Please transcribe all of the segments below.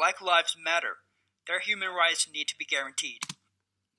Black Lives Matter. Their human rights need to be guaranteed.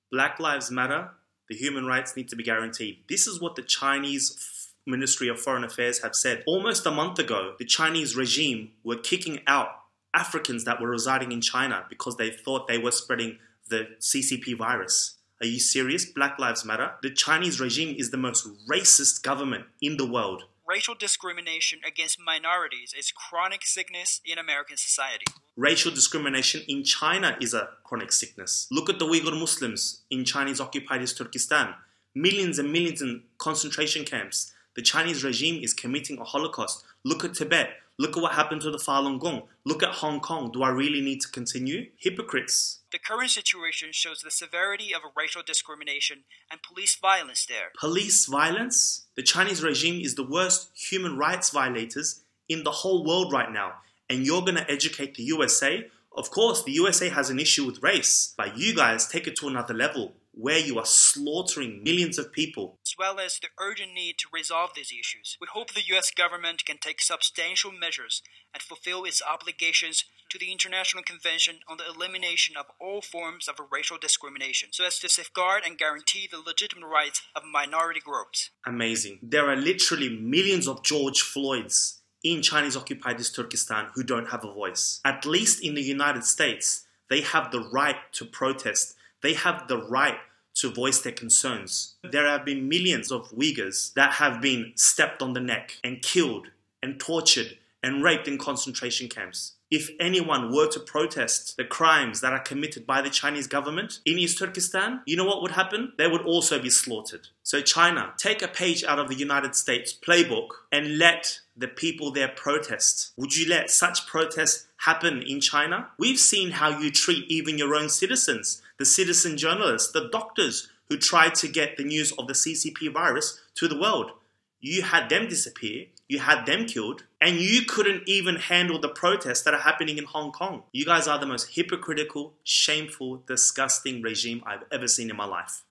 Black Lives Matter. The human rights need to be guaranteed. This is what the Chinese Ministry of Foreign Affairs have said. Almost a month ago, the Chinese regime were kicking out Africans that were residing in China because they thought they were spreading the CCP virus. Are you serious? Black Lives Matter? The Chinese regime is the most racist government in the world. Racial discrimination against minorities is chronic sickness in American society. Racial discrimination in China is a chronic sickness. Look at the Uyghur Muslims in Chinese-occupied Turkestan. Millions and millions in concentration camps. The Chinese regime is committing a Holocaust. Look at Tibet. Look at what happened to the Falun Gong. Look at Hong Kong. Do I really need to continue? Hypocrites. The current situation shows the severity of racial discrimination and police violence there. Police violence? The Chinese regime is the worst human rights violators in the whole world right now. And you're going to educate the USA? Of course, the USA has an issue with race, but you guys take it to another level where you are slaughtering millions of people. As well as the urgent need to resolve these issues. We hope the US government can take substantial measures and fulfill its obligations to the International Convention on the Elimination of all forms of racial discrimination, so as to safeguard and guarantee the legitimate rights of minority groups. Amazing. There are literally millions of George Floyds in Chinese-occupied Turkestan who don't have a voice. At least in the United States, they have the right to protest. They have the right to voice their concerns. There have been millions of Uyghurs that have been stepped on the neck and killed and tortured and raped in concentration camps. If anyone were to protest the crimes that are committed by the Chinese government in East Turkestan, you know what would happen? They would also be slaughtered. So China, take a page out of the United States playbook and let the people there protest. Would you let such protests happen in China? We've seen how you treat even your own citizens, the citizen journalists, the doctors who tried to get the news of the CCP virus to the world. You had them disappear, you had them killed, and you couldn't even handle the protests that are happening in Hong Kong. You guys are the most hypocritical, shameful, disgusting regime I've ever seen in my life.